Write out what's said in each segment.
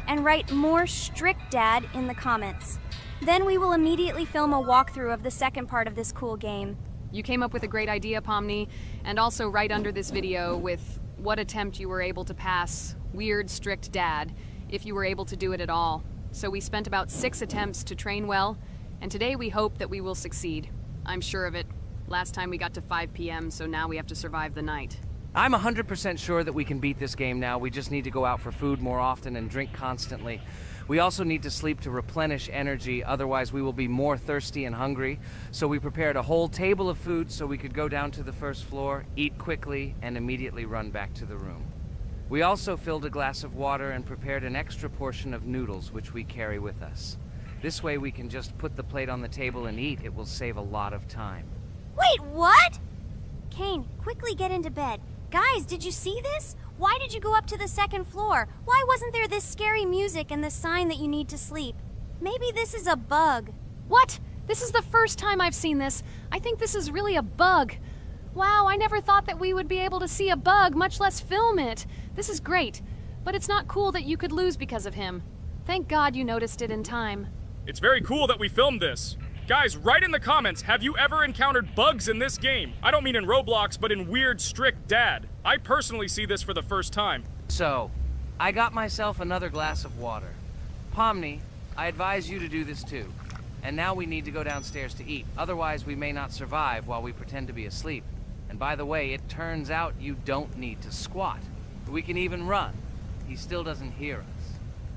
and write more strict dad in the comments. Then we will immediately film a walkthrough of the second part of this cool game. You came up with a great idea, Pomni, and also right under this video with what attempt you were able to pass weird strict dad, if you were able to do it at all. So we spent about 6 attempts to train well, and today we hope that we will succeed. I'm sure of it. Last time we got to 5 p.m., so now we have to survive the night. I'm 100% sure that we can beat this game now. We just need to go out for food more often and drink constantly. We also need to sleep to replenish energy, otherwise we will be more thirsty and hungry. So we prepared a whole table of food so we could go down to the first floor, eat quickly, and immediately run back to the room. We also filled a glass of water and prepared an extra portion of noodles, which we carry with us. This way we can just put the plate on the table and eat. It will save a lot of time. Wait, what? Kane, quickly get into bed. Guys, did you see this? Why did you go up to the second floor? Why wasn't there this scary music and the sign that you need to sleep? Maybe this is a bug. What? This is the first time I've seen this. I think this is really a bug. Wow, I never thought that we would be able to see a bug, much less film it. This is great, but it's not cool that you could lose because of him. Thank God you noticed it in time. It's very cool that we filmed this. Guys, write in the comments, have you ever encountered bugs in this game? I don't mean in Roblox, but in Weird Strict Dad. I personally see this for the first time. So, I got myself another glass of water. Pomni, I advise you to do this too. And now we need to go downstairs to eat. Otherwise, we may not survive while we pretend to be asleep. And by the way, it turns out you don't need to squat. We can even run. He still doesn't hear us.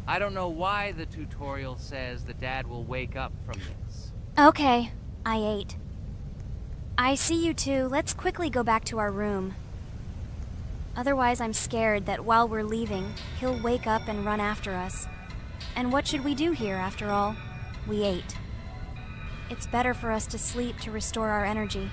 I don't know why the tutorial says the dad will wake up from this. Okay, I ate. I see you two. Let's quickly go back to our room. Otherwise, I'm scared that while we're leaving, he'll wake up and run after us. And what should we do here, after all? We ate. It's better for us to sleep to restore our energy.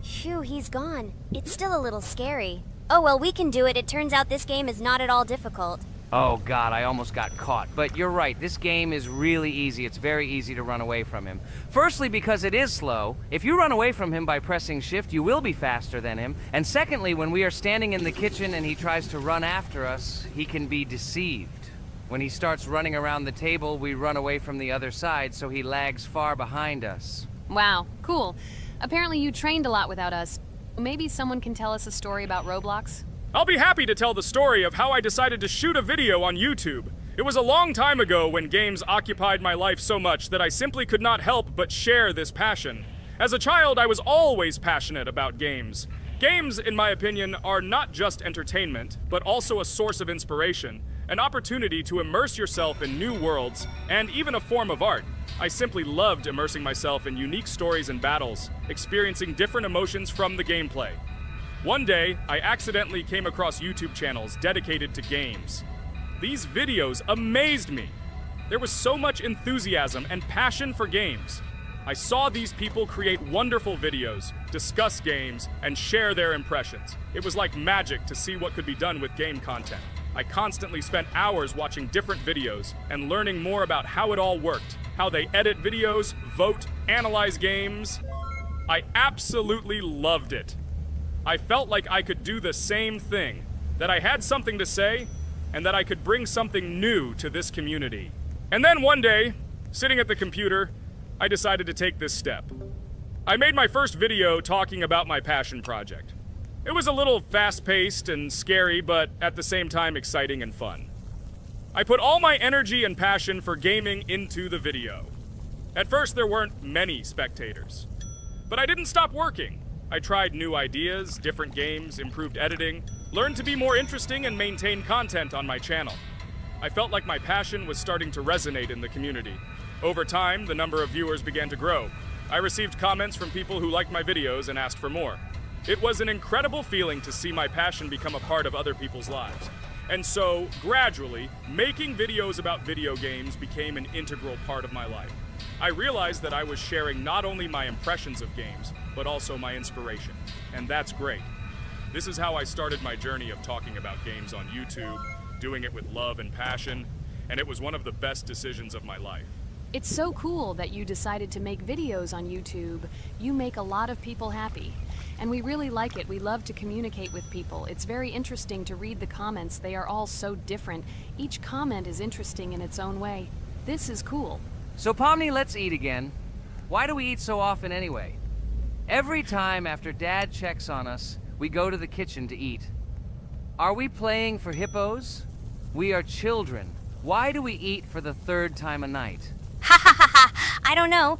Phew, he's gone. It's still a little scary. Oh well, we can do it. It turns out this game is not at all difficult. Oh God, I almost got caught. But you're right, this game is really easy. It's very easy to run away from him. Firstly, because it is slow. If you run away from him by pressing shift, you will be faster than him. And secondly, when we are standing in the kitchen and he tries to run after us, he can be deceived. When he starts running around the table, we run away from the other side, so he lags far behind us. Wow, cool. Apparently you trained a lot without us. Maybe someone can tell us a story about Roblox? I'll be happy to tell the story of how I decided to shoot a video on YouTube. It was a long time ago when games occupied my life so much that I simply could not help but share this passion. As a child, I was always passionate about games. Games, in my opinion, are not just entertainment, but also a source of inspiration, an opportunity to immerse yourself in new worlds, and even a form of art. I simply loved immersing myself in unique stories and battles, experiencing different emotions from the gameplay. One day, I accidentally came across YouTube channels dedicated to games. These videos amazed me. There was so much enthusiasm and passion for games. I saw these people create wonderful videos, discuss games, and share their impressions. It was like magic to see what could be done with game content. I constantly spent hours watching different videos and learning more about how it all worked, how they edit videos, vote, analyze games. I absolutely loved it. I felt like I could do the same thing, that I had something to say, and that I could bring something new to this community. And then one day, sitting at the computer, I decided to take this step. I made my first video talking about my passion project. It was a little fast-paced and scary, but at the same time exciting and fun. I put all my energy and passion for gaming into the video. At first, there weren't many spectators. But I didn't stop working. I tried new ideas, different games, improved editing, learned to be more interesting, and maintain content on my channel. I felt like my passion was starting to resonate in the community. Over time, the number of viewers began to grow. I received comments from people who liked my videos and asked for more. It was an incredible feeling to see my passion become a part of other people's lives. And so, gradually, making videos about video games became an integral part of my life. I realized that I was sharing not only my impressions of games, but also my inspiration. And that's great. This is how I started my journey of talking about games on YouTube, doing it with love and passion, and it was one of the best decisions of my life. It's so cool that you decided to make videos on YouTube. You make a lot of people happy. And we really like it. We love to communicate with people. It's very interesting to read the comments. They are all so different. Each comment is interesting in its own way. This is cool. So Pomni, let's eat again. Why do we eat so often anyway? Every time after Dad checks on us, we go to the kitchen to eat. Are we playing for hippos? We are children. Why do we eat for the third time a night? Ha ha ha ha! I don't know.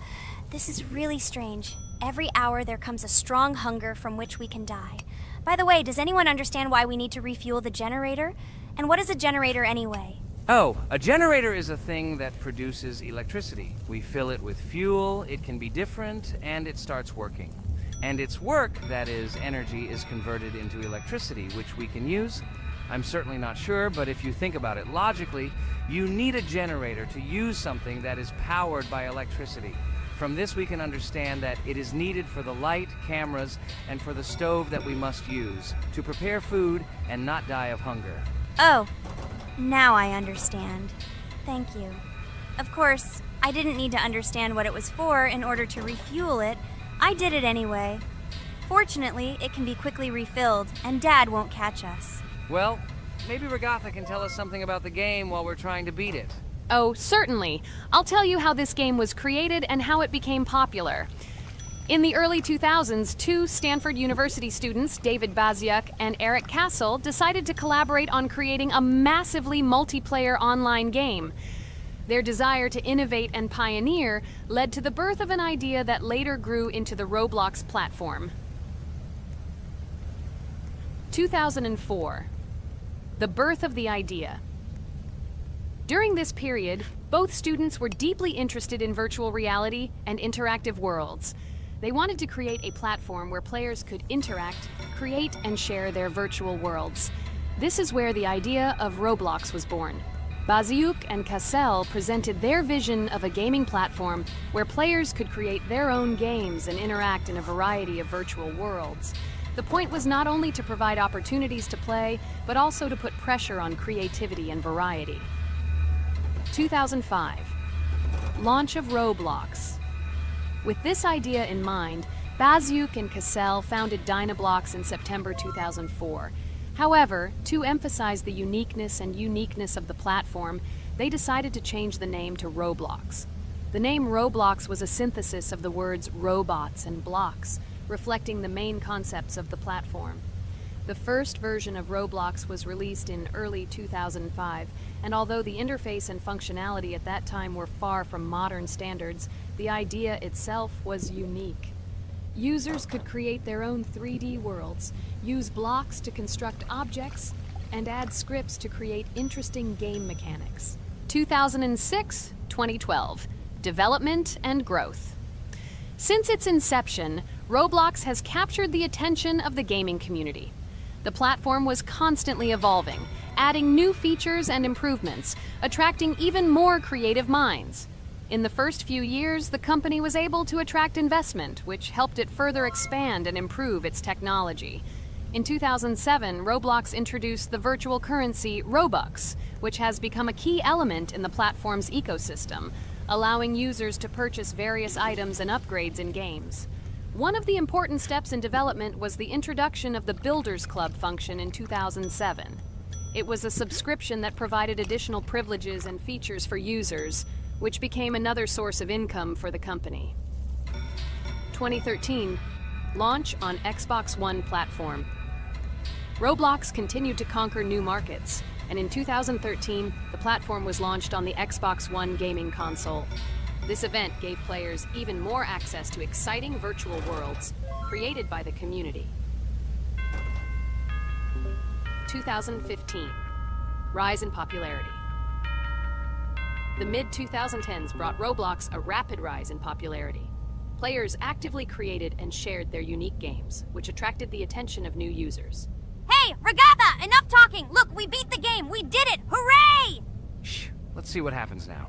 This is really strange. Every hour there comes a strong hunger from which we can die. By the way, does anyone understand why we need to refuel the generator? And what is a generator anyway? Oh, a generator is a thing that produces electricity. We fill it with fuel, it can be different, and it starts working. And its work, that is, energy, is converted into electricity, which we can use. I'm certainly not sure, but if you think about it logically, you need a generator to use something that is powered by electricity. From this we can understand that it is needed for the light, cameras, and for the stove that we must use, to prepare food and not die of hunger. Oh, now I understand. Thank you. Of course, I didn't need to understand what it was for in order to refuel it. I did it anyway. Fortunately, it can be quickly refilled, and Dad won't catch us. Well, maybe Regatha can tell us something about the game while we're trying to beat it. Oh, certainly. I'll tell you how this game was created and how it became popular. In the early 2000s, two Stanford University students, David Baziuk and Eric Castle, decided to collaborate on creating a massively multiplayer online game. Their desire to innovate and pioneer led to the birth of an idea that later grew into the Roblox platform. 2004. The birth of the idea. During this period, both students were deeply interested in virtual reality and interactive worlds. They wanted to create a platform where players could interact, create, and share their virtual worlds. This is where the idea of Roblox was born. Baziuk and Cassell presented their vision of a gaming platform where players could create their own games and interact in a variety of virtual worlds. The point was not only to provide opportunities to play, but also to put pressure on creativity and variety. 2005. Launch of Roblox. With this idea in mind, Baziuk and Cassell founded Dynablox in September 2004. However, to emphasize the uniqueness of the platform, they decided to change the name to Roblox. The name Roblox was a synthesis of the words robots and blocks, reflecting the main concepts of the platform. The first version of Roblox was released in early 2005, and although the interface and functionality at that time were far from modern standards, the idea itself was unique. Users could create their own 3D worlds, use blocks to construct objects, and add scripts to create interesting game mechanics. 2006-2012. Development and growth. Since its inception, Roblox has captured the attention of the gaming community. The platform was constantly evolving, adding new features and improvements, attracting even more creative minds. In the first few years, the company was able to attract investment, which helped it further expand and improve its technology. In 2007, Roblox introduced the virtual currency Robux, which has become a key element in the platform's ecosystem, allowing users to purchase various items and upgrades in games. One of the important steps in development was the introduction of the Builders Club function in 2007. It was a subscription that provided additional privileges and features for users, which became another source of income for the company. 2013, launch on Xbox One platform. Roblox continued to conquer new markets, and in 2013, the platform was launched on the Xbox One gaming console. This event gave players even more access to exciting virtual worlds created by the community. 2015, rise in popularity. The mid-2010s brought Roblox a rapid rise in popularity. Players actively created and shared their unique games, which attracted the attention of new users. Hey, Regatha! Enough talking! Look, we beat the game! We did it! Hooray! Shh, let's see what happens now.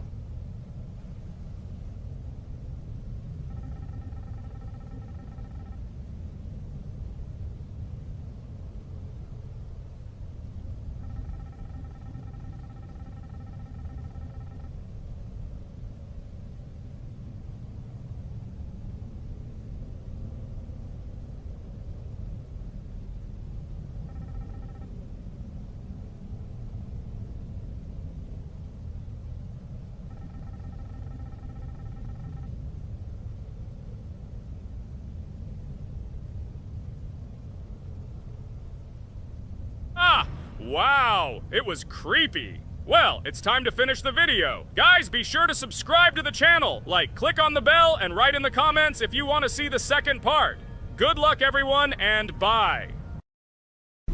Wow, it was creepy. Well, it's time to finish the video. Guys, be sure to subscribe to the channel. Click on the bell and write in the comments if you want to see the second part. Good luck, everyone, and bye.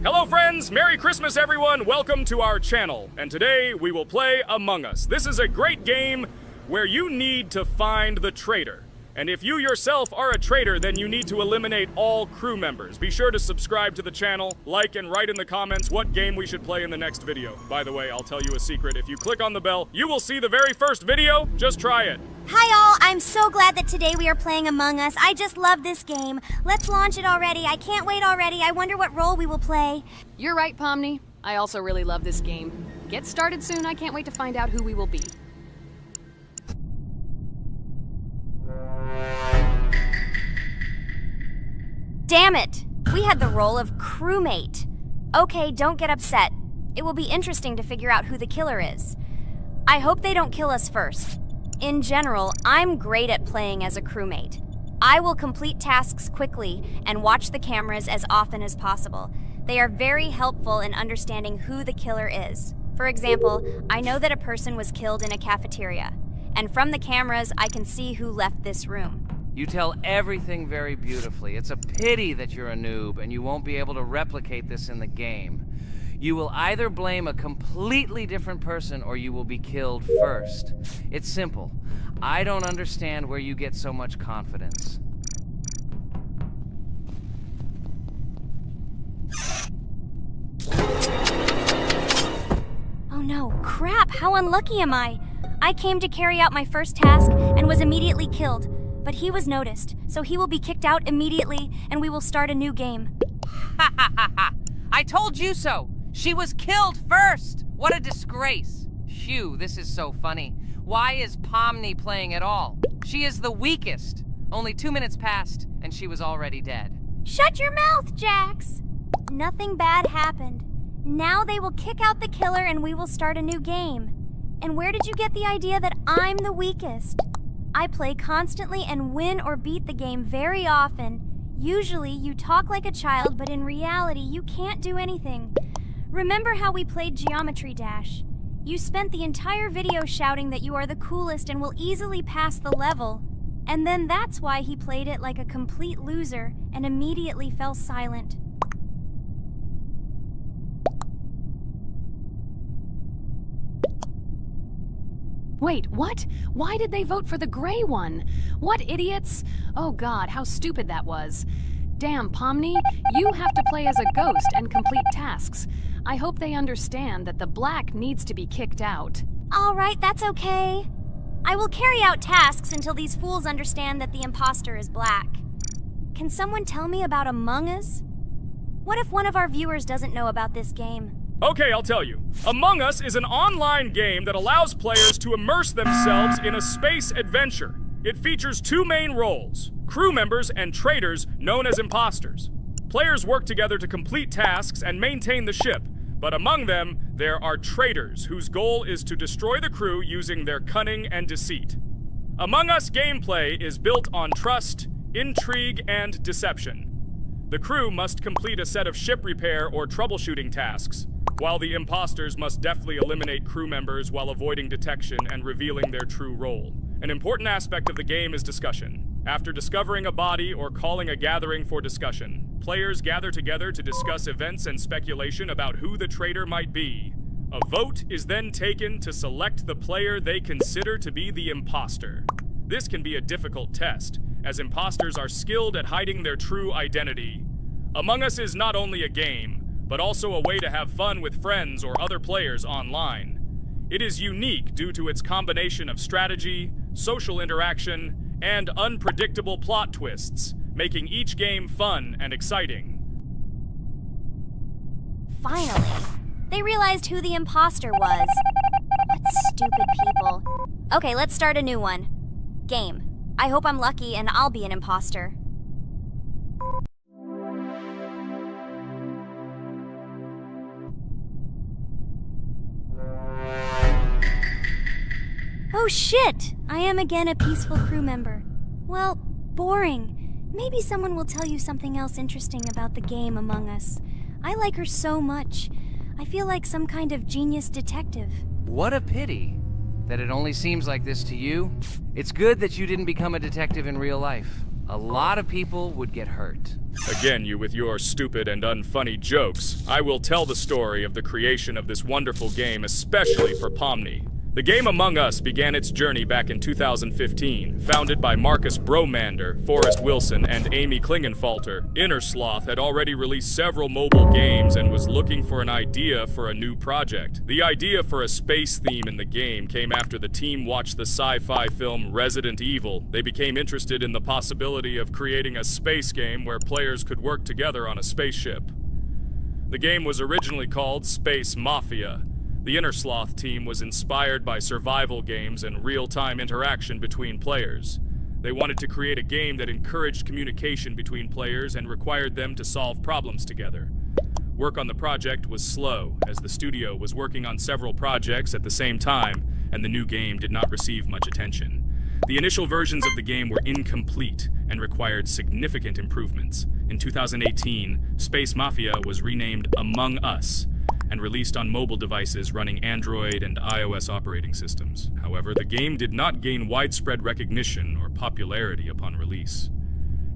Hello, friends. Merry Christmas, everyone. Welcome to our channel. And today, we will play Among Us. This is a great game where you need to find the traitor. And if you yourself are a traitor, then you need to eliminate all crew members. Be sure to subscribe to the channel, like, and write in the comments what game we should play in the next video. By the way, I'll tell you a secret. If you click on the bell, you will see the very first video. Just try it. Hi all, I'm so glad that today we are playing Among Us. I just love this game. Let's launch it already. I can't wait already. I wonder what role we will play. You're right, Pomni. I also really love this game. Get started soon. I can't wait to find out who we will be. Damn it! We had the role of crewmate. Okay, don't get upset. It will be interesting to figure out who the killer is. I hope they don't kill us first. In general, I'm great at playing as a crewmate. I will complete tasks quickly and watch the cameras as often as possible. They are very helpful in understanding who the killer is. For example, I know that a person was killed in a cafeteria, and from the cameras, I can see who left this room. You tell everything very beautifully. It's a pity that you're a noob and you won't be able to replicate this in the game. You will either blame a completely different person or you will be killed first. It's simple. I don't understand where you get so much confidence. Oh no, crap, how unlucky am I? I came to carry out my first task and was immediately killed. But he was noticed, so he will be kicked out immediately, and we will start a new game. Ha ha ha ha! I told you so! She was killed first! What a disgrace! Phew, this is so funny. Why is Pomni playing at all? She is the weakest. Only 2 minutes passed, and she was already dead. Shut your mouth, Jax! Nothing bad happened. Now they will kick out the killer and we will start a new game. And where did you get the idea that I'm the weakest? I play constantly and win or beat the game very often. Usually, you talk like a child, but in reality, you can't do anything. Remember how we played Geometry Dash? You spent the entire video shouting that you are the coolest and will easily pass the level. And then that's why he played it like a complete loser and immediately fell silent. Wait, what? Why did they vote for the gray one? What idiots? Oh god, how stupid that was. Damn, Pomni, you have to play as a ghost and complete tasks. I hope they understand that the black needs to be kicked out. All right, that's okay. I will carry out tasks until these fools understand that the imposter is black. Can someone tell me about Among Us? What if one of our viewers doesn't know about this game? Okay, I'll tell you. Among Us is an online game that allows players to immerse themselves in a space adventure. It features 2 main roles, crew members and traitors known as imposters. Players work together to complete tasks and maintain the ship, but among them, there are traitors whose goal is to destroy the crew using their cunning and deceit. Among Us gameplay is built on trust, intrigue, and deception. The crew must complete a set of ship repair or troubleshooting tasks, while the imposters must deftly eliminate crew members while avoiding detection and revealing their true role. An important aspect of the game is discussion. After discovering a body or calling a gathering for discussion, players gather together to discuss events and speculation about who the traitor might be. A vote is then taken to select the player they consider to be the imposter. This can be a difficult test, as imposters are skilled at hiding their true identity. Among Us is not only a game, but also a way to have fun with friends or other players online. It is unique due to its combination of strategy, social interaction, and unpredictable plot twists, making each game fun and exciting. Finally, they realized who the imposter was. What stupid people. Okay, let's start a new one. Game. I hope I'm lucky and I'll be an imposter. Oh shit! I am again a peaceful crew member. Well, boring. Maybe someone will tell you something else interesting about the game Among Us. I like her so much. I feel like some kind of genius detective. What a pity that it only seems like this to you. It's good that you didn't become a detective in real life. A lot of people would get hurt. Again, you with your stupid and unfunny jokes. I will tell the story of the creation of this wonderful game, especially for Pomni. The game Among Us began its journey back in 2015. Founded by Marcus Bromander, Forrest Wilson, and Amy Klingenfalter, Innersloth had already released several mobile games and was looking for an idea for a new project. The idea for a space theme in the game came after the team watched the sci-fi film Resident Evil. They became interested in the possibility of creating a space game where players could work together on a spaceship. The game was originally called Space Mafia. The Innersloth team was inspired by survival games and real-time interaction between players. They wanted to create a game that encouraged communication between players and required them to solve problems together. Work on the project was slow, as the studio was working on several projects at the same time, and the new game did not receive much attention. The initial versions of the game were incomplete and required significant improvements. In 2018, Space Mafia was renamed Among Us, and released on mobile devices running Android and iOS operating systems. However, the game did not gain widespread recognition or popularity upon release.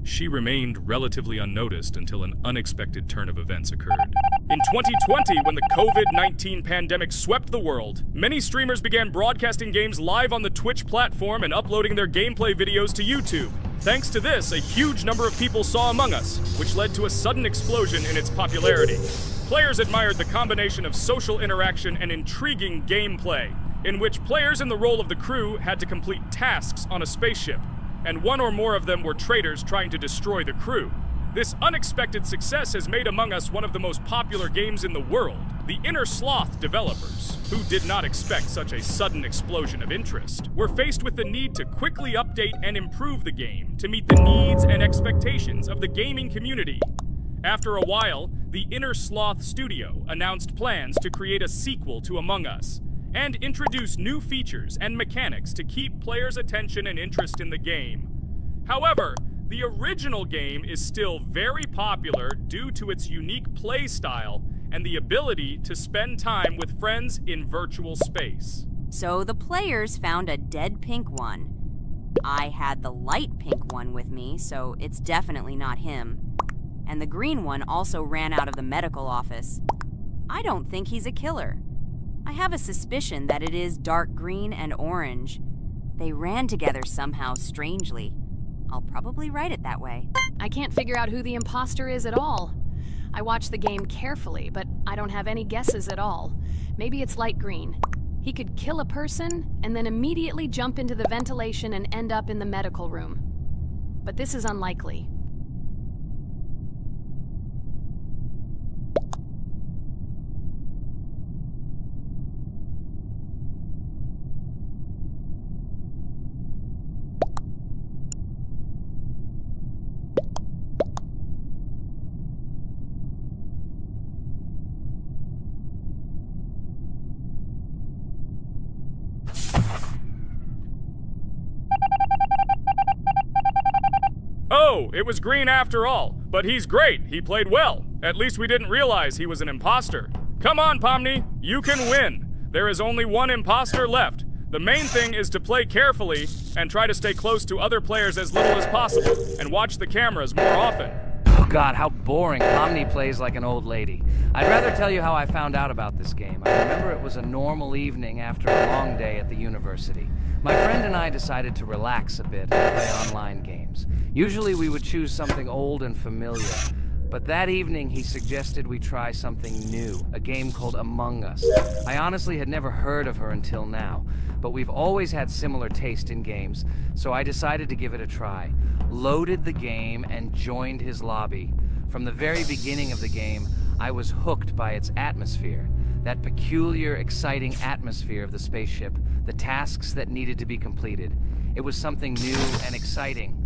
She remained relatively unnoticed until an unexpected turn of events occurred. In 2020, when the COVID-19 pandemic swept the world, many streamers began broadcasting games live on the Twitch platform and uploading their gameplay videos to YouTube. Thanks to this, a huge number of people saw Among Us, which led to a sudden explosion in its popularity. Players admired the combination of social interaction and intriguing gameplay, in which players in the role of the crew had to complete tasks on a spaceship, and one or more of them were traitors trying to destroy the crew. This unexpected success has made Among Us one of the most popular games in the world. The Innersloth developers, who did not expect such a sudden explosion of interest, were faced with the need to quickly update and improve the game to meet the needs and expectations of the gaming community. After a while, the Innersloth studio announced plans to create a sequel to Among Us and introduce new features and mechanics to keep players' attention and interest in the game. However, the original game is still very popular due to its unique play style and the ability to spend time with friends in virtual space. So the players found a dead pink one. I had the light pink one with me, so it's definitely not him. And the green one also ran out of the medical office. I don't think he's a killer. I have a suspicion that it is dark green and orange. They ran together somehow strangely. I'll probably write it that way. I can't figure out who the imposter is at all. I watched the game carefully, but I don't have any guesses at all. Maybe it's light green. He could kill a person and then immediately jump into the ventilation and end up in the medical room. But this is unlikely. Oh, it was green after all. But he's great. He played well. At least we didn't realize he was an imposter. Come on, Pomni. You can win. There is only one imposter left. The main thing is to play carefully and try to stay close to other players as little as possible and watch the cameras more often. Oh God, how boring. Pomni plays like an old lady. I'd rather tell you how I found out about this game. I remember it was a normal evening after a long day at the university. My friend and I decided to relax a bit and play online games. Usually we would choose something old and familiar, but that evening he suggested we try something new, a game called Among Us. I honestly had never heard of her until now, but we've always had similar taste in games, so I decided to give it a try. Loaded the game and joined his lobby. From the very beginning of the game, I was hooked by its atmosphere. That peculiar, exciting atmosphere of the spaceship, the tasks that needed to be completed. It was something new and exciting.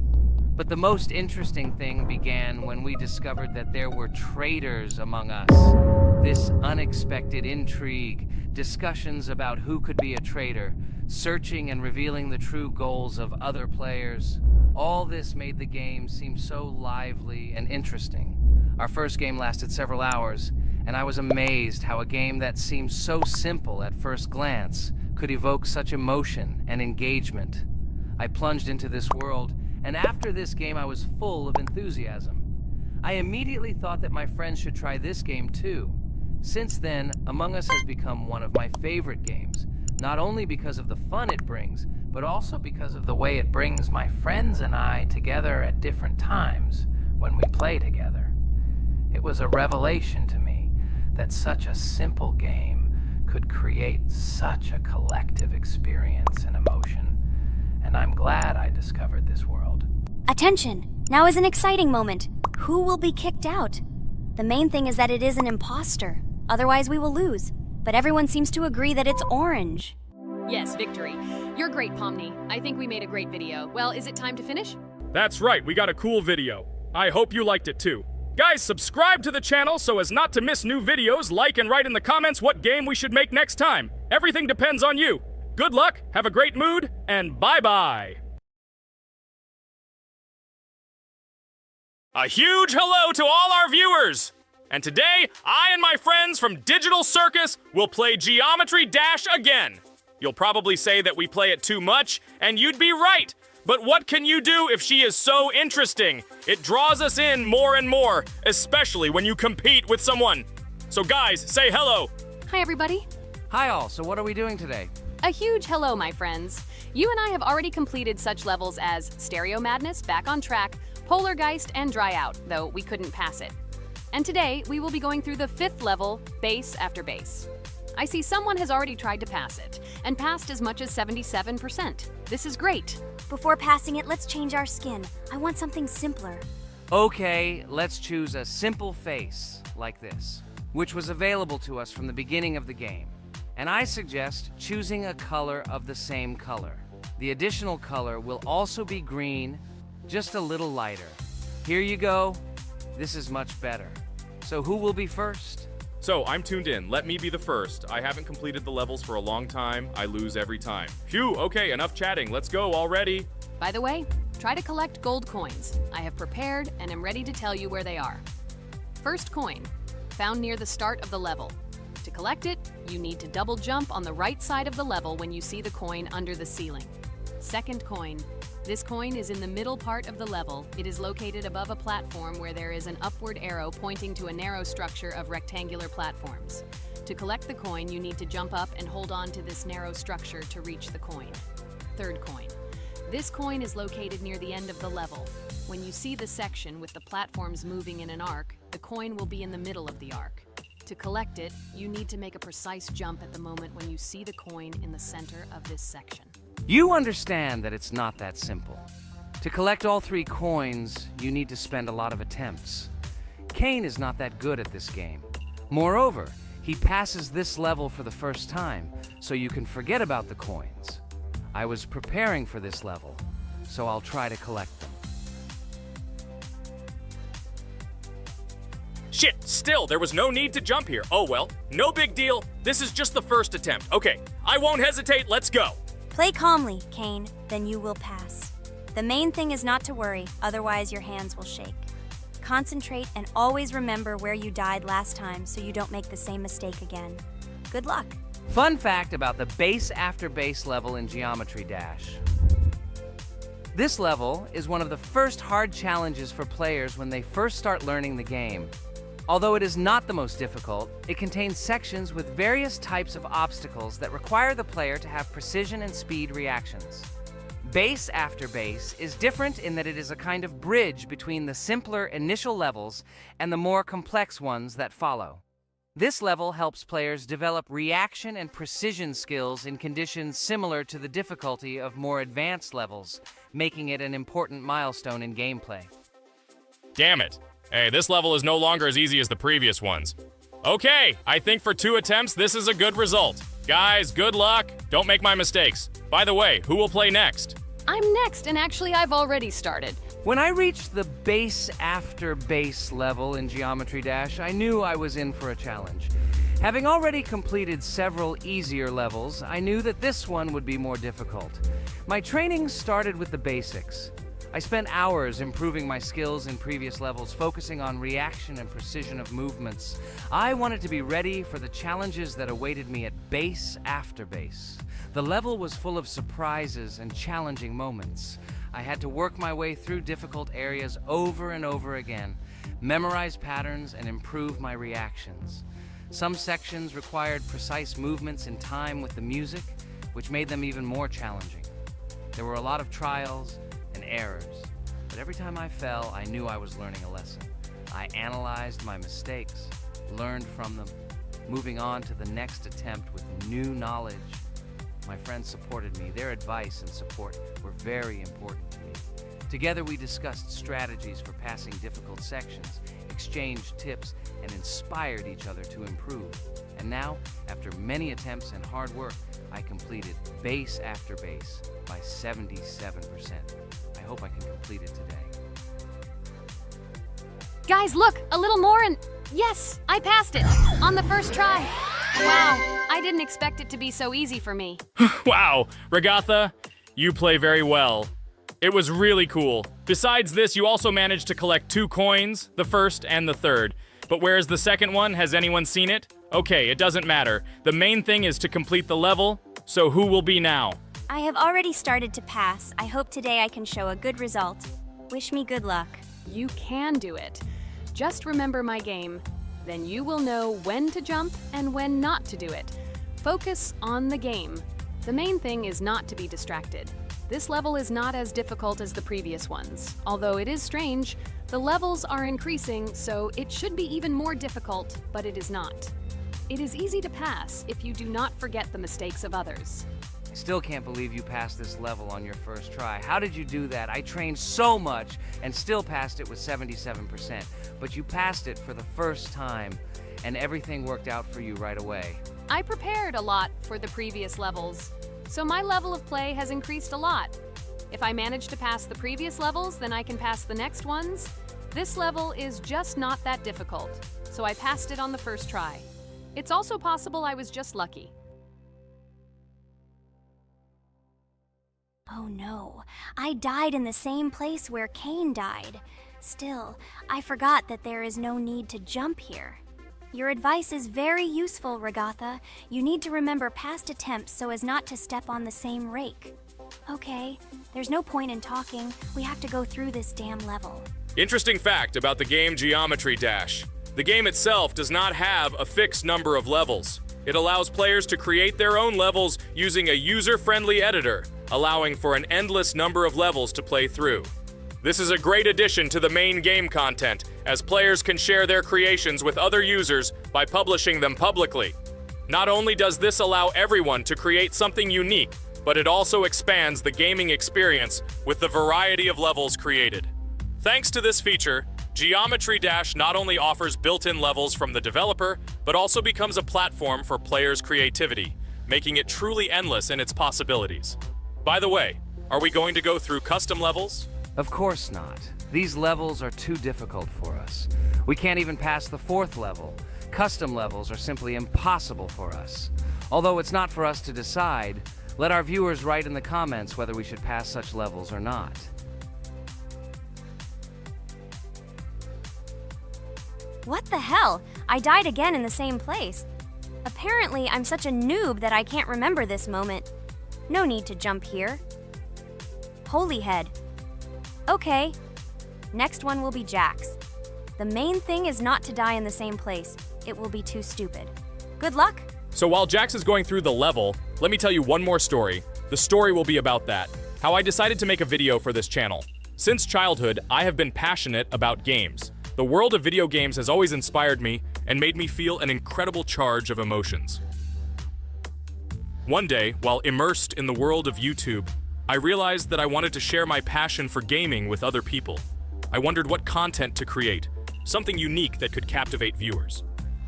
But the most interesting thing began when we discovered that there were traitors among us. This unexpected intrigue, discussions about who could be a traitor, searching and revealing the true goals of other players. All this made the game seem so lively and interesting. Our first game lasted several hours, and I was amazed how a game that seemed so simple at first glance could evoke such emotion and engagement. I plunged into this world, and after this game I was full of enthusiasm. I immediately thought that my friends should try this game too. Since then, Among Us has become one of my favorite games, not only because of the fun it brings, but also because of the way it brings my friends and I together at different times when we play together. It was a revelation to me that such a simple game could create such a collective experience and emotion, and I'm glad I discovered this world. Attention! Now is an exciting moment. Who will be kicked out? The main thing is that it is an imposter. Otherwise, we will lose. But everyone seems to agree that it's orange. Yes, victory. You're great, Pomni. I think we made a great video. Well, is it time to finish? That's right, we got a cool video. I hope you liked it too. Guys, subscribe to the channel so as not to miss new videos, like and write in the comments what game we should make next time. Everything depends on you. Good luck, have a great mood, and bye-bye. A huge hello to all our viewers! And today, I and my friends from Digital Circus will play Geometry Dash again. You'll probably say that we play it too much, and you'd be right. But what can you do if she is so interesting? It draws us in more and more, especially when you compete with someone. So guys, say hello. Hi, everybody. Hi all, so what are we doing today? A huge hello, my friends. You and I have already completed such levels as Stereo Madness, Back on Track, Polargeist, and Dry Out, though we couldn't pass it. And today, we will be going through the 5th level, Base After Base. I see someone has already tried to pass it, and passed as much as 77%. This is great. Before passing it, let's change our skin. I want something simpler. Okay, let's choose a simple face, like this, which was available to us from the beginning of the game. And I suggest choosing a color of the same color. The additional color will also be green, just a little lighter. Here you go. This is much better. So who will be first? So, I'm tuned in. Let me be the first. I haven't completed the levels for a long time. I lose every time. Phew, okay, enough chatting. Let's go already. By the way, try to collect gold coins. I have prepared and am ready to tell you where they are. First coin, found near the start of the level. To collect it, you need to double jump on the right side of the level when you see the coin under the ceiling. Second coin. This coin is in the middle part of the level. It is located above a platform where there is an upward arrow pointing to a narrow structure of rectangular platforms. To collect the coin, you need to jump up and hold on to this narrow structure to reach the coin. Third coin. This coin is located near the end of the level. When you see the section with the platforms moving in an arc, the coin will be in the middle of the arc. To collect it, you need to make a precise jump at the moment when you see the coin in the center of this section. You understand that it's not that simple. To collect all 3 coins, you need to spend a lot of attempts. Kane is not that good at this game. Moreover, he passes this level for the first time, so you can forget about the coins. I was preparing for this level, so I'll try to collect them. Shit, still, there was no need to jump here. Oh well, no big deal. This is just the first attempt. Okay, I won't hesitate, let's go. Play calmly, Kane, then you will pass. The main thing is not to worry, otherwise your hands will shake. Concentrate and always remember where you died last time so you don't make the same mistake again. Good luck. Fun fact about the Base After Base level in Geometry Dash. This level is one of the first hard challenges for players when they first start learning the game. Although it is not the most difficult, it contains sections with various types of obstacles that require the player to have precision and speed reactions. Base After Base is different in that it is a kind of bridge between the simpler initial levels and the more complex ones that follow. This level helps players develop reaction and precision skills in conditions similar to the difficulty of more advanced levels, making it an important milestone in gameplay. Damn it. Hey, this level is no longer as easy as the previous ones. Okay, I think for 2 attempts, this is a good result. Guys, good luck. Don't make my mistakes. By the way, who will play next? I'm next, and actually I've already started. When I reached the Base After Base level in Geometry Dash, I knew I was in for a challenge. Having already completed several easier levels, I knew that this one would be more difficult. My training started with the basics. I spent hours improving my skills in previous levels, focusing on reaction and precision of movements. I wanted to be ready for the challenges that awaited me at base after base. The level was full of surprises and challenging moments. I had to work my way through difficult areas over and over again, memorize patterns, and improve my reactions. Some sections required precise movements in time with the music, which made them even more challenging. There were a lot of trials and errors, but every time I fell, I knew I was learning a lesson. I analyzed my mistakes, learned from them, moving on to the next attempt with new knowledge. My friends supported me. Their advice and support were very important to me. Together we discussed strategies for passing difficult sections, exchanged tips, and inspired each other to improve. And now, after many attempts and hard work, I completed base after base by 77%. I hope I can complete it today. Guys, look, a little more and yes, I passed it on the first try. Wow, I didn't expect it to be so easy for me. Wow, Regatha, you play very well. It was really cool. Besides this, you also managed to collect 2 coins, the first and the third. But where's the second one? Has anyone seen it? Okay, it doesn't matter. The main thing is to complete the level, so who will be now? I have already started to pass. I hope today I can show a good result. Wish me good luck. You can do it. Just remember my game. Then you will know when to jump and when not to do it. Focus on the game. The main thing is not to be distracted. This level is not as difficult as the previous ones. Although it is strange, the levels are increasing, so it should be even more difficult, but it is not. It is easy to pass if you do not forget the mistakes of others. I still can't believe you passed this level on your first try. How did you do that? I trained so much and still passed it with 77%. But you passed it for the first time, and everything worked out for you right away. I prepared a lot for the previous levels, so my level of play has increased a lot. If I manage to pass the previous levels, then I can pass the next ones. This level is just not that difficult, so I passed it on the first try. It's also possible I was just lucky. Oh no, I died in the same place where Cain died. Still, I forgot that there is no need to jump here. Your advice is very useful, Regatha. You need to remember past attempts so as not to step on the same rake. Okay, there's no point in talking. We have to go through this damn level. Interesting fact about the game Geometry Dash. The game itself does not have a fixed number of levels. It allows players to create their own levels using a user-friendly editor, allowing for an endless number of levels to play through. This is a great addition to the main game content, as players can share their creations with other users by publishing them publicly. Not only does this allow everyone to create something unique, but it also expands the gaming experience with the variety of levels created. Thanks to this feature, Geometry Dash not only offers built-in levels from the developer, but also becomes a platform for players' creativity, making it truly endless in its possibilities. By the way, are we going to go through custom levels? Of course not. These levels are too difficult for us. We can't even pass the 4th level. Custom levels are simply impossible for us. Although it's not for us to decide, let our viewers write in the comments whether we should pass such levels or not. What the hell? I died again in the same place. Apparently, I'm such a noob that I can't remember this moment. No need to jump here. Holy head. Okay. Next one will be Jax. The main thing is not to die in the same place. It will be too stupid. Good luck. So while Jax is going through the level, let me tell you one more story. The story will be about that, how I decided to make a video for this channel. Since childhood, I have been passionate about games. The world of video games has always inspired me and made me feel an incredible charge of emotions. One day, while immersed in the world of YouTube, I realized that I wanted to share my passion for gaming with other people. I wondered what content to create, something unique that could captivate viewers.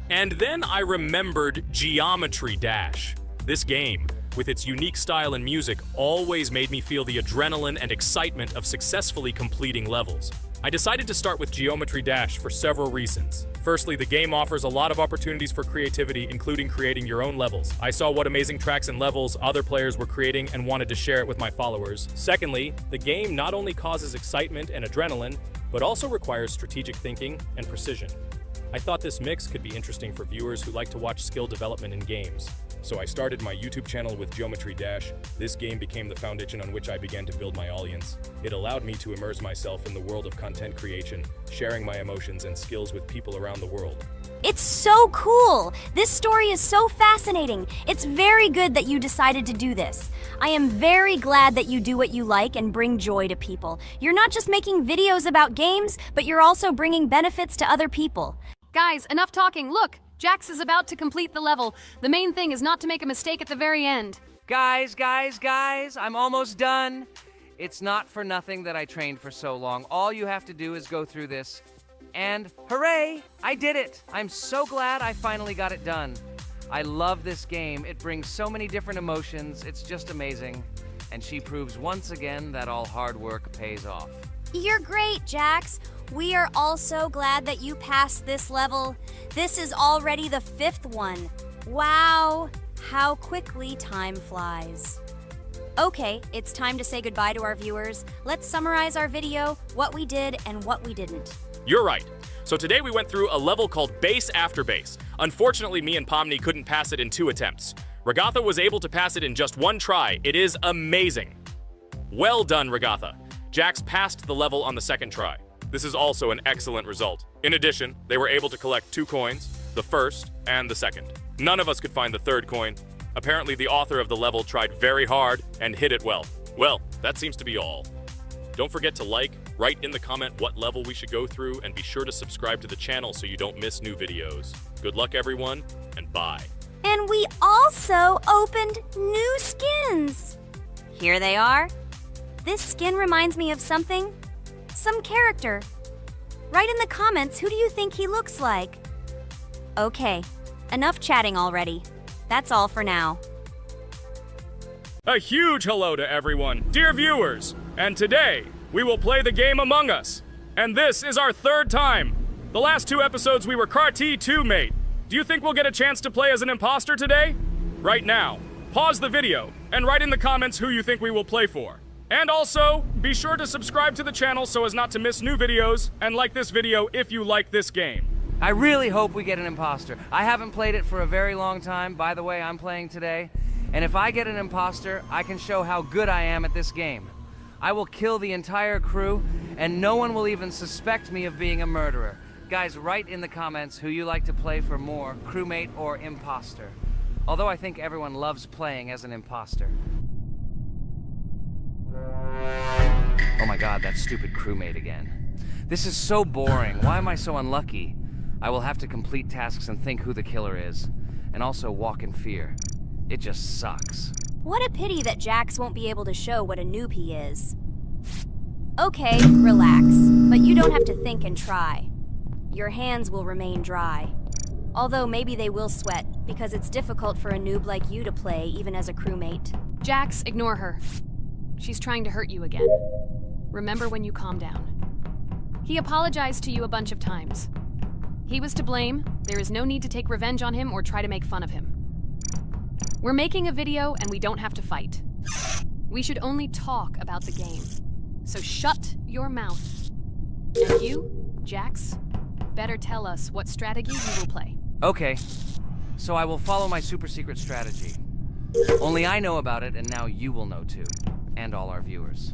And then I remembered Geometry Dash. This game, with its unique style and music, always made me feel the adrenaline and excitement of successfully completing levels. I decided to start with Geometry Dash for several reasons. Firstly, the game offers a lot of opportunities for creativity, including creating your own levels. I saw what amazing tracks and levels other players were creating and wanted to share it with my followers. Secondly, the game not only causes excitement and adrenaline, but also requires strategic thinking and precision. I thought this mix could be interesting for viewers who like to watch skill development in games. So I started my YouTube channel with Geometry Dash. This game became the foundation on which I began to build my audience. It allowed me to immerse myself in the world of content creation, sharing my emotions and skills with people around the world. It's so cool! This story is so fascinating. It's very good that you decided to do this. I am very glad that you do what you like and bring joy to people. You're not just making videos about games, but you're also bringing benefits to other people. Guys, enough talking. Look, Jax is about to complete the level. The main thing is not to make a mistake at the very end. Guys, I'm almost done. It's not for nothing that I trained for so long. All you have to do is go through this. And hooray, I did it. I'm so glad I finally got it done. I love this game. It brings so many different emotions. It's just amazing. And she proves once again that all hard work pays off. You're great, Jax. We are all so glad that you passed this level. This is already the 5th one. Wow, how quickly time flies. Okay, it's time to say goodbye to our viewers. Let's summarize our video, what we did and what we didn't. You're right. So today we went through a level called Base After Base. Unfortunately, me and Pomni couldn't pass it in 2 attempts. Regatha was able to pass it in just 1 try. It is amazing. Well done, Regatha. Jax passed the level on the 2nd try. This is also an excellent result. In addition, they were able to collect 2 coins, the 1st and the 2nd. None of us could find the 3rd coin. Apparently, the author of the level tried very hard and hit it well. Well, that seems to be all. Don't forget to like, write in the comment what level we should go through, and be sure to subscribe to the channel so you don't miss new videos. Good luck, everyone, and bye. And we also opened new skins. Here they are. This skin reminds me of something. Some character. Write in the comments, who do you think he looks like? Okay, enough chatting already. That's all for now. A huge hello to everyone, dear viewers. And today, we will play the game Among Us. And this is our 3rd time. The last 2 episodes we were Carti 2 mate. Do you think we'll get a chance to play as an imposter today? Right now, pause the video and write in the comments who you think we will play for. And also, be sure to subscribe to the channel so as not to miss new videos, and like this video if you like this game. I really hope we get an imposter. I haven't played it for a very long time. By the way, I'm playing today. And if I get an imposter, I can show how good I am at this game. I will kill the entire crew, and no one will even suspect me of being a murderer. Guys, write in the comments who you like to play for more, crewmate or imposter. Although I think everyone loves playing as an imposter. Oh my god, that stupid crewmate again. This is so boring. Why am I so unlucky? I will have to complete tasks and think who the killer is. And also walk in fear. It just sucks. What a pity that Jax won't be able to show what a noob he is. Okay, relax. But you don't have to think and try. Your hands will remain dry. Although maybe they will sweat, because it's difficult for a noob like you to play even as a crewmate. Jax, ignore her. She's trying to hurt you again. Remember when you calm down. He apologized to you a bunch of times. He was to blame. There is no need to take revenge on him or try to make fun of him. We're making a video and we don't have to fight. We should only talk about the game. So shut your mouth. And you, Jax, better tell us what strategy you will play. Okay, so I will follow my super secret strategy. Only I know about it, and now you will know too. And all our viewers.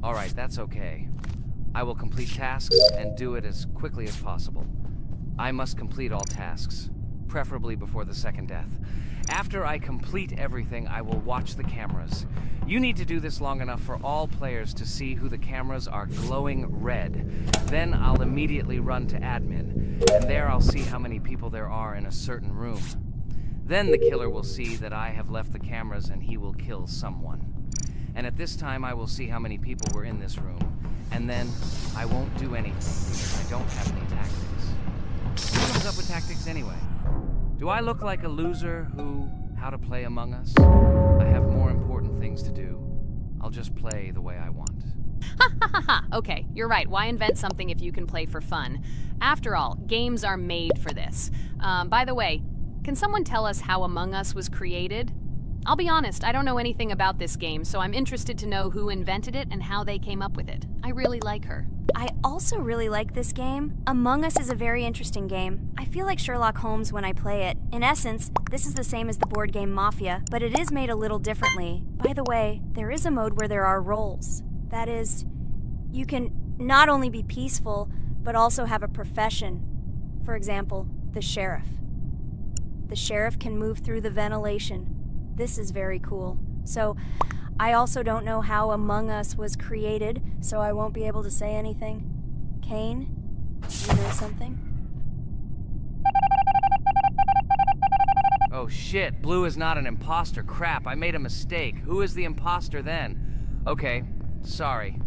Alright, that's okay. I will complete tasks and do it as quickly as possible. I must complete all tasks, preferably before the 2nd death. After I complete everything, I will watch the cameras. You need to do this long enough for all players to see who the cameras are glowing red. Then I'll immediately run to admin, and there I'll see how many people there are in a certain room. Then the killer will see that I have left the cameras and he will kill someone. And at this time I will see how many people were in this room. And then I won't do anything because I don't have any tactics. Who comes up with tactics anyway? Do I look like a loser who how to play Among Us. I have more important things to do. I'll just play the way I want. Ha ha ha ha! Okay, you're right. Why invent something if you can play for fun? After all, games are made for this. By the way, can someone tell us how Among Us was created? I'll be honest, I don't know anything about this game, so I'm interested to know who invented it and how they came up with it. I really like her. I also really like this game. Among Us is a very interesting game. I feel like Sherlock Holmes when I play it. In essence, this is the same as the board game Mafia, but it is made a little differently. By the way, there is a mode where there are roles. That is, you can not only be peaceful, but also have a profession. For example, the sheriff. The sheriff can move through the ventilation. This is very cool. So, I also don't know how Among Us was created, so I won't be able to say anything. Kane, you know something? Oh shit, Blue is not an imposter. Crap, I made a mistake. Who is the imposter then? Okay, sorry.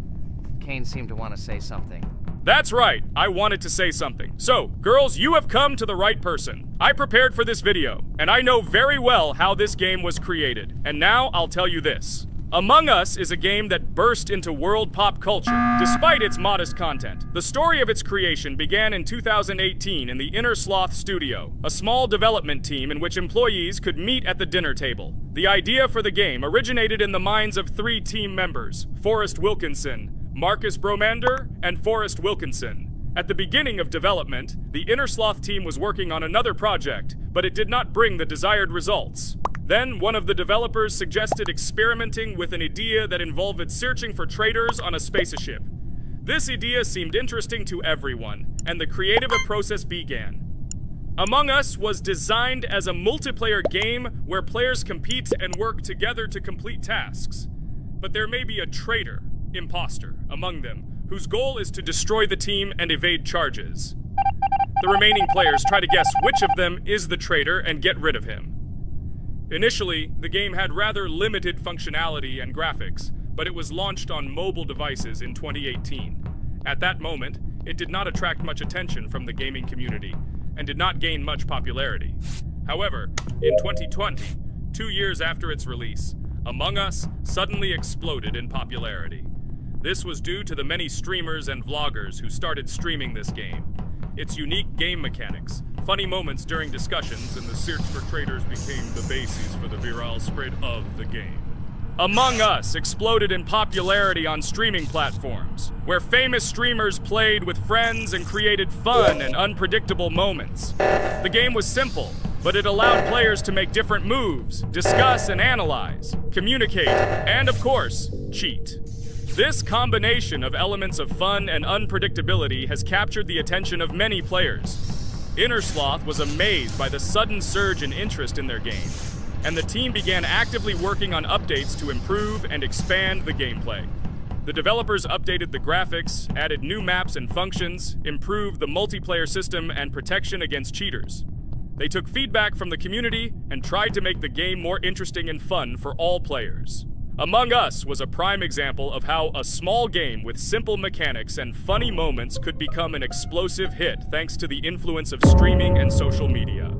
Kane seemed to want to say something. That's right, I wanted to say something. So, girls, you have come to the right person. I prepared for this video, and I know very well how this game was created. And now I'll tell you this. Among Us is a game that burst into world pop culture, despite its modest content. The story of its creation began in 2018 in the Inner Sloth Studio, a small development team in which employees could meet at the dinner table. The idea for the game originated in the minds of 3 team members, Forrest Wilkinson, Marcus Bromander, and Forrest Wilkinson. At the beginning of development, the Inner Sloth team was working on another project, but it did not bring the desired results. Then, one of the developers suggested experimenting with an idea that involved searching for traitors on a spaceship. This idea seemed interesting to everyone, and the creative process began. Among Us was designed as a multiplayer game where players compete and work together to complete tasks. But there may be a traitor, imposter, among them, whose goal is to destroy the team and evade charges. The remaining players try to guess which of them is the traitor and get rid of him. Initially, the game had rather limited functionality and graphics, but it was launched on mobile devices in 2018. At that moment, it did not attract much attention from the gaming community, and did not gain much popularity. However, in 2020, 2 years after its release, Among Us suddenly exploded in popularity. This was due to the many streamers and vloggers who started streaming this game. Its unique game mechanics, funny moments during discussions, and the search for traitors became the basis for the viral spread of the game. Among Us exploded in popularity on streaming platforms, where famous streamers played with friends and created fun and unpredictable moments. The game was simple, but it allowed players to make different moves, discuss and analyze, communicate, and of course, cheat. This combination of elements of fun and unpredictability has captured the attention of many players. Inner Sloth was amazed by the sudden surge in interest in their game, and the team began actively working on updates to improve and expand the gameplay. The developers updated the graphics, added new maps and functions, improved the multiplayer system and protection against cheaters. They took feedback from the community and tried to make the game more interesting and fun for all players. Among Us was a prime example of how a small game with simple mechanics and funny moments could become an explosive hit thanks to the influence of streaming and social media.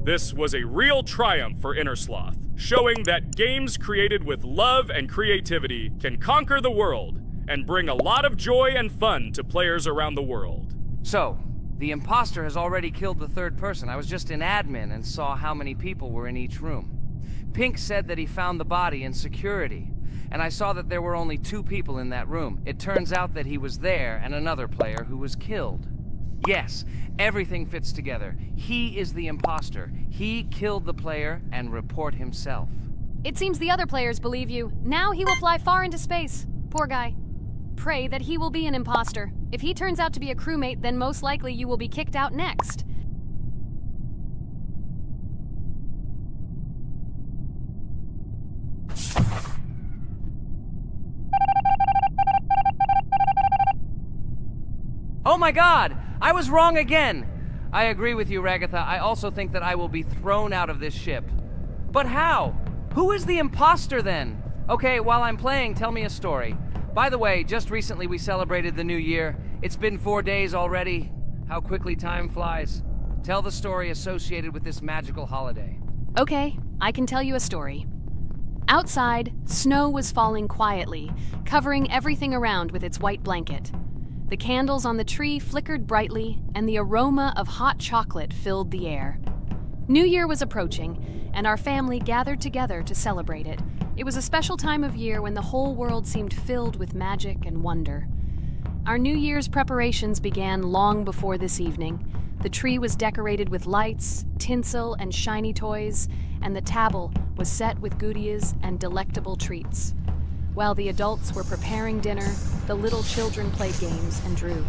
This was a real triumph for Inner Sloth, showing that games created with love and creativity can conquer the world and bring a lot of joy and fun to players around the world. So, the imposter has already killed the third person. I was just in admin and saw how many people were in each room. Pink said that he found the body in security, and I saw that there were only 2 people in that room. It turns out that he was there and another player who was killed. Yes, everything fits together. He is the imposter. He killed the player and report himself. It seems the other players believe you. Now he will fly far into space. Poor guy. Pray that he will be an imposter. If he turns out to be a crewmate, then most likely you will be kicked out next. Oh my god! I was wrong again! I agree with you, Ragatha. I also think that I will be thrown out of this ship. But how? Who is the imposter then? Okay, while I'm playing, tell me a story. By the way, just recently we celebrated the new year. It's been 4 days already. How quickly time flies. Tell the story associated with this magical holiday. Okay, I can tell you a story. Outside, snow was falling quietly, covering everything around with its white blanket. The candles on the tree flickered brightly, and the aroma of hot chocolate filled the air. New Year was approaching, and our family gathered together to celebrate it. It was a special time of year when the whole world seemed filled with magic and wonder. Our New Year's preparations began long before this evening. The tree was decorated with lights, tinsel, and shiny toys, and the table was set with goodies and delectable treats. While the adults were preparing dinner, the little children played games and drew.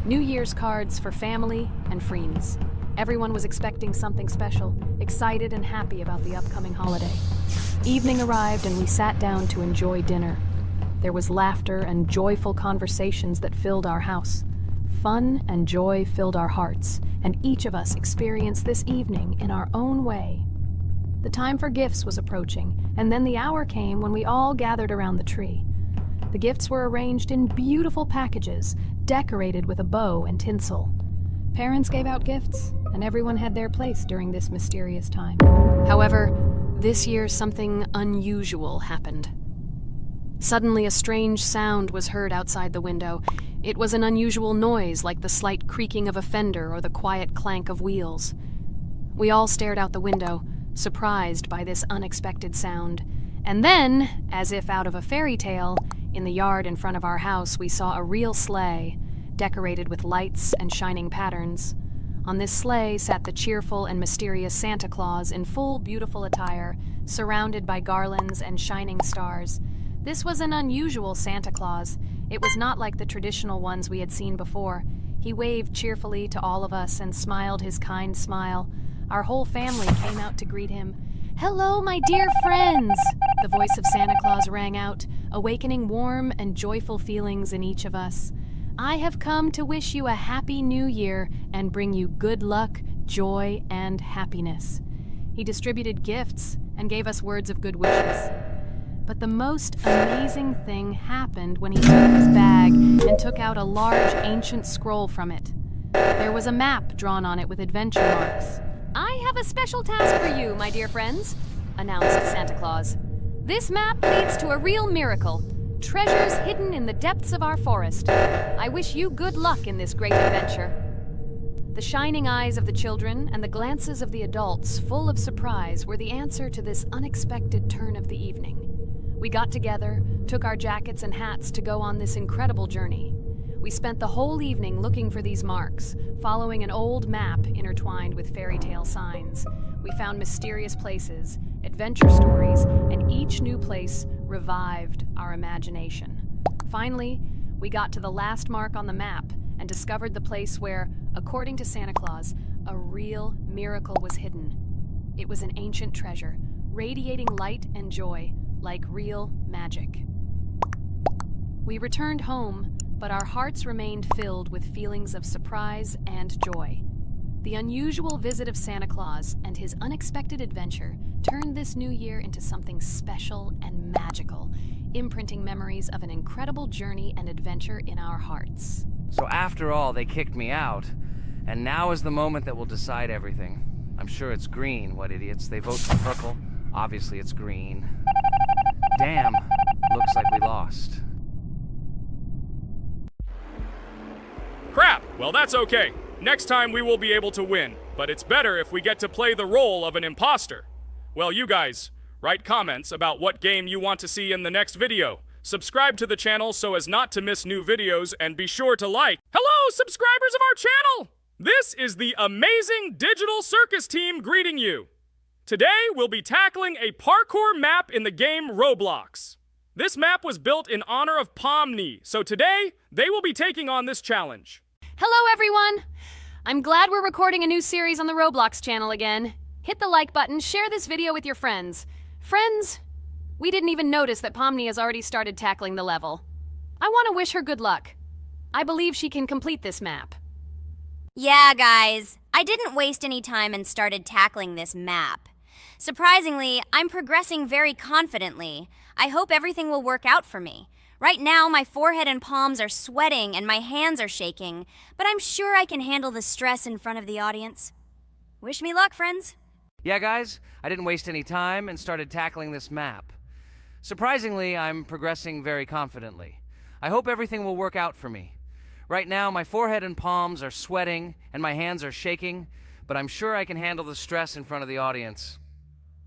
New Year's cards for family and friends. Everyone was expecting something special, excited and happy about the upcoming holiday. Evening arrived and we sat down to enjoy dinner. There was laughter and joyful conversations that filled our house. Fun and joy filled our hearts, and each of us experienced this evening in our own way. The time for gifts was approaching, and then the hour came when we all gathered around the tree. The gifts were arranged in beautiful packages, decorated with a bow and tinsel. Parents gave out gifts, and everyone had their place during this mysterious time. However, this year something unusual happened. Suddenly a strange sound was heard outside the window. It was an unusual noise, like the slight creaking of a fender or the quiet clank of wheels. We all stared out the window, surprised by this unexpected sound. And then, as if out of a fairy tale, in the yard in front of our house we saw a real sleigh, decorated with lights and shining patterns. On this sleigh sat the cheerful and mysterious Santa Claus in full beautiful attire, surrounded by garlands and shining stars. This was an unusual Santa Claus. It was not like the traditional ones we had seen before. He waved cheerfully to all of us and smiled his kind smile. Our whole family came out to greet him. "Hello, my dear friends!" The voice of Santa Claus rang out, awakening warm and joyful feelings in each of us. "I have come to wish you a happy new year and bring you good luck, joy, and happiness." He distributed gifts and gave us words of good wishes. But the most amazing thing happened when he took his bag and took out a large ancient scroll from it. There was a map drawn on it with adventure marks. "I have a special task for you, my dear friends," announced Santa Claus. "This map leads to a real miracle, treasures hidden in the depths of our forest. I wish you good luck in this great adventure." The shining eyes of the children and the glances of the adults, full of surprise, were the answer to this unexpected turn of the evening. We got together, took our jackets and hats to go on this incredible journey. We spent the whole evening looking for these marks, following an old map intertwined with fairy tale signs. We found mysterious places, adventure stories, and each new place revived our imagination. Finally, we got to the last mark on the map and discovered the place where, according to Santa Claus, a real miracle was hidden. It was an ancient treasure, radiating light and joy, like real magic. We returned home, but our hearts remained filled with feelings of surprise and joy. The unusual visit of Santa Claus and his unexpected adventure turned this new year into something special and magical, imprinting memories of an incredible journey and adventure in our hearts. So after all, they kicked me out, and now is the moment that will decide everything. I'm sure it's green, what idiots. They vote for purple. Obviously it's green. Damn, looks like we lost. Crap! Well, that's okay. Next time we will be able to win, but it's better if we get to play the role of an imposter. Well, you guys, write comments about what game you want to see in the next video. Subscribe to the channel so as not to miss new videos, and be sure to like. Hello, subscribers of our channel! This is the amazing Digital Circus team greeting you. Today, we'll be tackling a parkour map in the game Roblox. This map was built in honor of Pomni, so today, they will be taking on this challenge. Hello, everyone! I'm glad we're recording a new series on the Roblox channel again. Hit the like button, share this video with your friends. Friends, we didn't even notice that Pomni has already started tackling the level. I want to wish her good luck. I believe she can complete this map. Yeah, guys, I didn't waste any time and started tackling this map. Surprisingly, I'm progressing very confidently. I hope everything will work out for me. Right now, my forehead and palms are sweating and my hands are shaking, but I'm sure I can handle the stress in front of the audience. Wish me luck, friends. Yeah, guys, I didn't waste any time and started tackling this map. Surprisingly, I'm progressing very confidently. I hope everything will work out for me. Right now, my forehead and palms are sweating and my hands are shaking, but I'm sure I can handle the stress in front of the audience.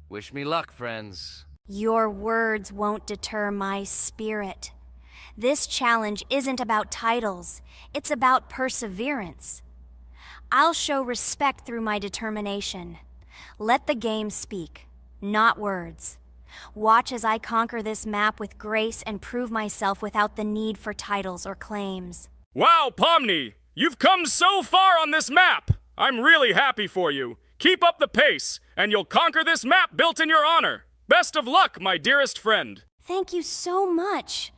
Wish me luck, friends. Your words won't deter my spirit. This challenge isn't about titles, it's about perseverance. I'll show respect through my determination. Let the game speak, not words. Watch as I conquer this map with grace and prove myself without the need for titles or claims. Wow, Pomni! You've come so far on this map! I'm really happy for you. Keep up the pace, and you'll conquer this map built in your honor. Best of luck, my dearest friend. Thank you so much.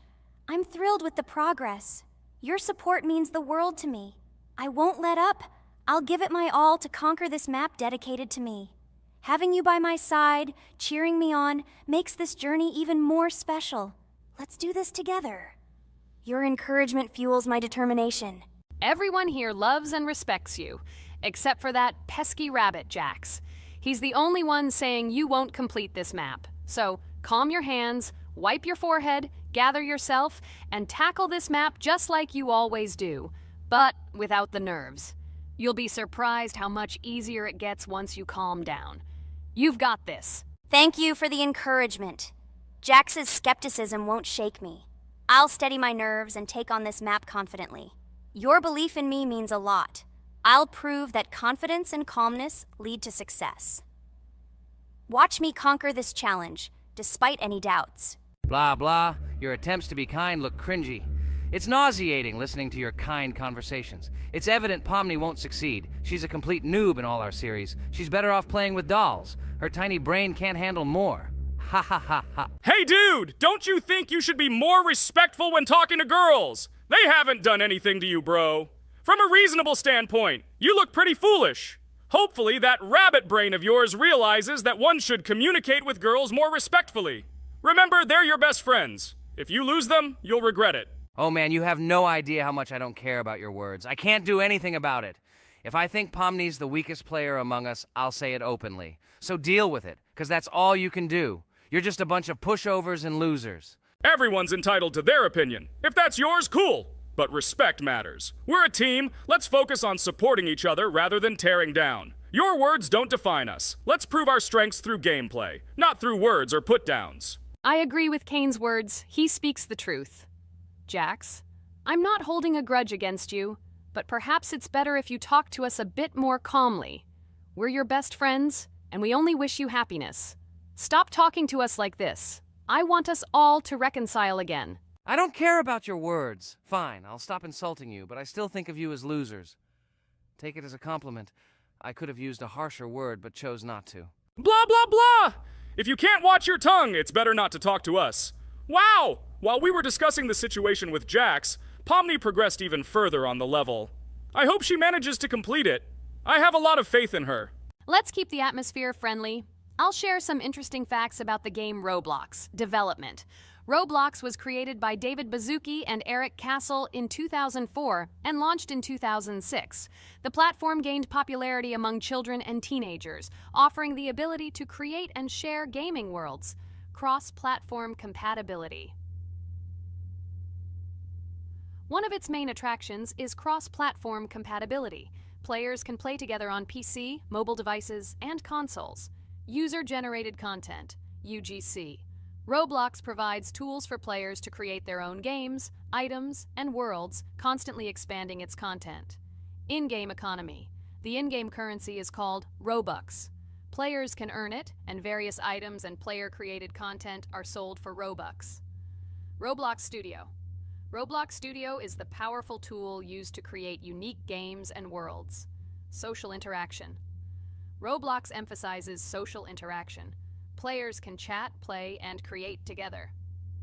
I'm thrilled with the progress. Your support means the world to me. I won't let up. I'll give it my all to conquer this map dedicated to me. Having you by my side, cheering me on, makes this journey even more special. Let's do this together. Your encouragement fuels my determination. Everyone here loves and respects you, except for that pesky rabbit, Jax. He's the only one saying you won't complete this map. So calm your hands, wipe your forehead, gather yourself, and tackle this map just like you always do, but without the nerves. You'll be surprised how much easier it gets once you calm down. You've got this. Thank you for the encouragement. Jax's skepticism won't shake me. I'll steady my nerves and take on this map confidently. Your belief in me means a lot. I'll prove that confidence and calmness lead to success. Watch me conquer this challenge, despite any doubts. Blah, blah. Your attempts to be kind look cringy. It's nauseating listening to your kind conversations. It's evident Pomni won't succeed. She's a complete noob in all our series. She's better off playing with dolls. Her tiny brain can't handle more. Ha ha ha ha. Hey dude, don't you think you should be more respectful when talking to girls? They haven't done anything to you, bro. From a reasonable standpoint, you look pretty foolish. Hopefully that rabbit brain of yours realizes that one should communicate with girls more respectfully. Remember, they're your best friends. If you lose them, you'll regret it. Oh man, you have no idea how much I don't care about your words. I can't do anything about it. If I think Pomni's the weakest player among us, I'll say it openly. So deal with it, because that's all you can do. You're just a bunch of pushovers and losers. Everyone's entitled to their opinion. If that's yours, cool. But respect matters. We're a team. Let's focus on supporting each other rather than tearing down. Your words don't define us. Let's prove our strengths through gameplay, not through words or put-downs. I agree with Kane's words. He speaks the truth. Jax, I'm not holding a grudge against you, but perhaps it's better if you talk to us a bit more calmly. We're your best friends, and we only wish you happiness. Stop talking to us like this. I want us all to reconcile again. I don't care about your words. Fine, I'll stop insulting you, but I still think of you as losers. Take it as a compliment. I could have used a harsher word, but chose not to. Blah, blah, blah! If you can't watch your tongue, it's better not to talk to us. Wow! While we were discussing the situation with Jax, Pomni progressed even further on the level. I hope she manages to complete it. I have a lot of faith in her. Let's keep the atmosphere friendly. I'll share some interesting facts about the game Roblox development. Roblox was created by David Baszucki and Eric Castle in 2004 and launched in 2006. The platform gained popularity among children and teenagers, offering the ability to create and share gaming worlds. Cross-platform compatibility. One of its main attractions is cross-platform compatibility. Players can play together on PC, mobile devices, and consoles. User-generated content, UGC. Roblox provides tools for players to create their own games, items, and worlds, constantly expanding its content. In-game economy. The in-game currency is called Robux. Players can earn it, and various items and player-created content are sold for Robux. Roblox Studio. Roblox Studio is the powerful tool used to create unique games and worlds. Social interaction. Roblox emphasizes social interaction. Players can chat, play, and create together.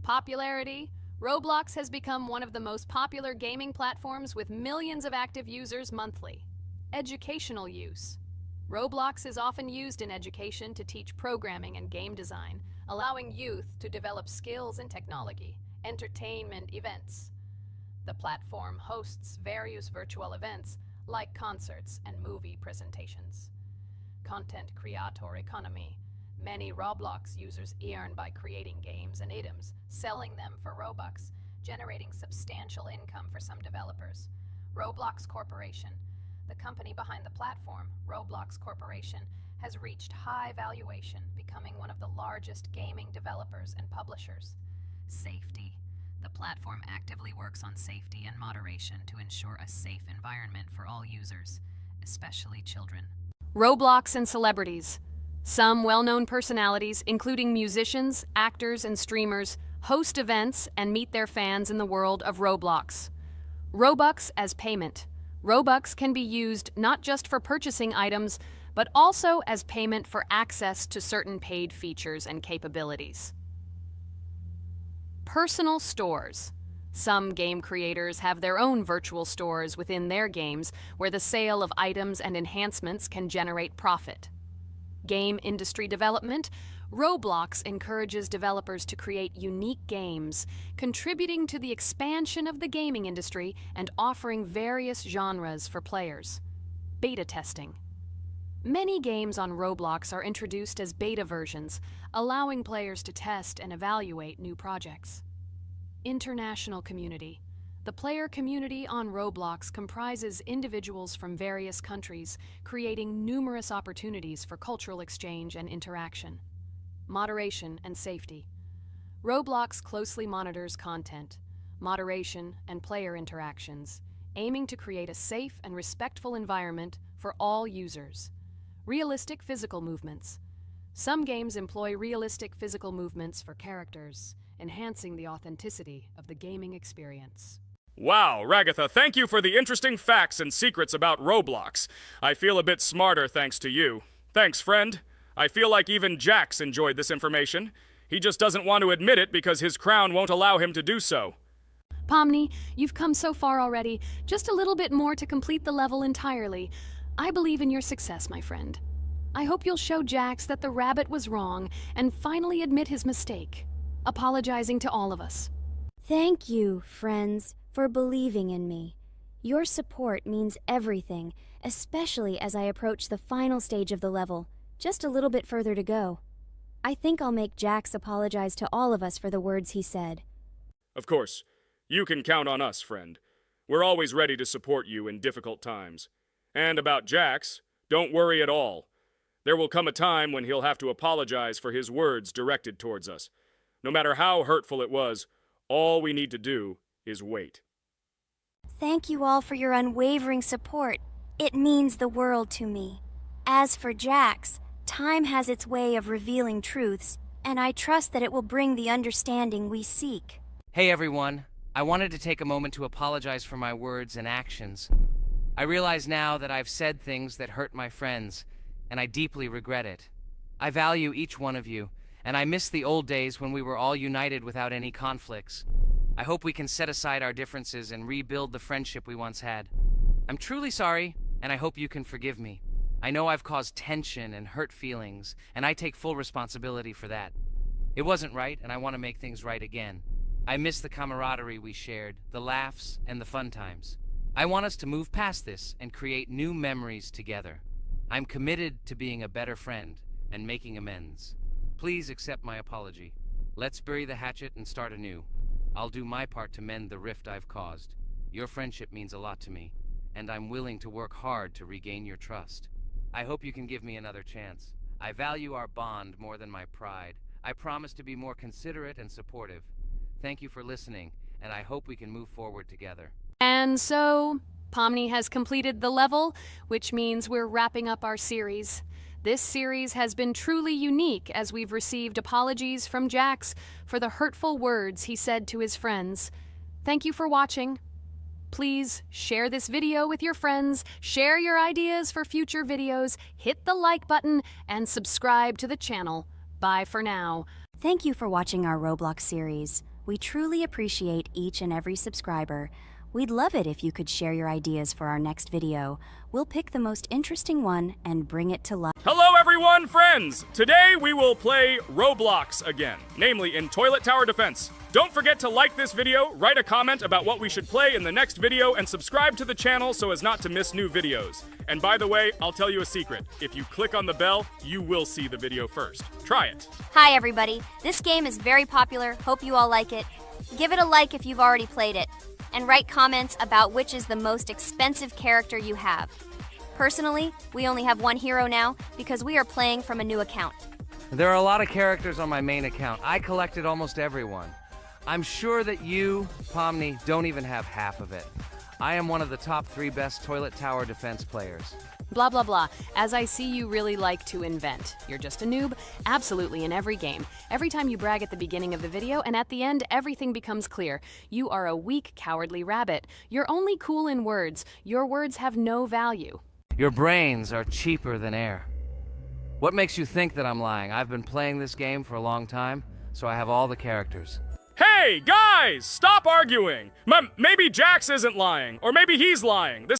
Popularity. Roblox has become one of the most popular gaming platforms with millions of active users monthly. Educational use. Roblox is often used in education to teach programming and game design, allowing youth to develop skills in technology. Entertainment events. The platform hosts various virtual events like concerts and movie presentations. content creator economy. Many Roblox users earn by creating games and items, selling them for Robux, generating substantial income for some developers. Roblox Corporation, the company behind the platform, Roblox Corporation, has reached high valuation, becoming one of the largest gaming developers and publishers. Safety. The platform actively works on safety and moderation to ensure a safe environment for all users, especially children. Roblox and celebrities. Some well-known personalities, including musicians, actors, and streamers, host events and meet their fans in the world of Roblox. Robux as payment. Robux can be used not just for purchasing items, but also as payment for access to certain paid features and capabilities. Personal stores. Some game creators have their own virtual stores within their games where the sale of items and enhancements can generate profit. Game industry development. Roblox encourages developers to create unique games, contributing to the expansion of the gaming industry and offering various genres for players. Beta testing. Many games on Roblox are introduced as beta versions, allowing players to test and evaluate new projects. International community. The player community on Roblox comprises individuals from various countries, creating numerous opportunities for cultural exchange and interaction. Moderation and safety. Roblox closely monitors content, moderation, and player interactions, aiming to create a safe and respectful environment for all users. Realistic physical movements. Some games employ realistic physical movements for characters, enhancing the authenticity of the gaming experience. Wow, Ragatha, thank you for the interesting facts and secrets about Roblox. I feel a bit smarter thanks to you. Thanks, friend. I feel like even Jax enjoyed this information. He just doesn't want to admit it because his crown won't allow him to do so. Pomni, you've come so far already. Just a little bit more to complete the level entirely. I believe in your success, my friend. I hope you'll show Jax that the rabbit was wrong and finally admit his mistake, apologizing to all of us. Thank you, friends, for believing in me. Your support means everything, especially as I approach the final stage of the level, just a little bit further to go. I think I'll make Jax apologize to all of us for the words he said. Of course. You can count on us, friend. We're always ready to support you in difficult times. And about Jax, don't worry at all. There will come a time when he'll have to apologize for his words directed towards us. No matter how hurtful it was, all we need to do is wait. Thank you all for your unwavering support. It means the world to me. As for Jax, time has its way of revealing truths, and I trust that it will bring the understanding we seek. Hey everyone, I wanted to take a moment to apologize for my words and actions. I realize now that I've said things that hurt my friends, and I deeply regret it. I value each one of you, and I miss the old days when we were all united without any conflicts. I hope we can set aside our differences and rebuild the friendship we once had. I'm truly sorry, and I hope you can forgive me. I know I've caused tension and hurt feelings, and I take full responsibility for that. It wasn't right, and I want to make things right again. I miss the camaraderie we shared, the laughs, and the fun times. I want us to move past this and create new memories together. I'm committed to being a better friend and making amends. Please accept my apology. Let's bury the hatchet and start anew. I'll do my part to mend the rift I've caused. Your friendship means a lot to me, and I'm willing to work hard to regain your trust. I hope you can give me another chance. I value our bond more than my pride. I promise to be more considerate and supportive. Thank you for listening, and I hope we can move forward together. And so, Pomni has completed the level, which means we're wrapping up our series. This series has been truly unique as we've received apologies from Jax for the hurtful words he said to his friends. Thank you for watching. Please share this video with your friends, share your ideas for future videos, hit the like button, and subscribe to the channel. Bye for now. Thank you for watching our Roblox series. We truly appreciate each and every subscriber. We'd love it if you could share your ideas for our next video. We'll pick the most interesting one and bring it to life. Hello everyone, friends! Today we will play Roblox again, namely in Toilet Tower Defense. Don't forget to like this video, write a comment about what we should play in the next video, and subscribe to the channel so as not to miss new videos. And by the way, I'll tell you a secret. If you click on the bell, you will see the video first. Try it. Hi everybody, this game is very popular, hope you all like it. Give it a like if you've already played it, and write comments about which is the most expensive character you have. Personally, we only have one hero now because we are playing from a new account. There are a lot of characters on my main account. I collected almost everyone. I'm sure that you, Pomni, don't even have half of it. I am one of the top 3 best toilet tower defense players. Blah, blah, blah. As I see you really like to invent. You're just a noob, absolutely in every game. Every time you brag at the beginning of the video, and at the end, everything becomes clear. You are a weak, cowardly rabbit. You're only cool in words. Your words have no value. Your brains are cheaper than air. What makes you think that I'm lying? I've been playing this game for a long time, so I have all the characters. Hey, guys! Stop arguing! Maybe Jax isn't lying, or maybe he's lying. This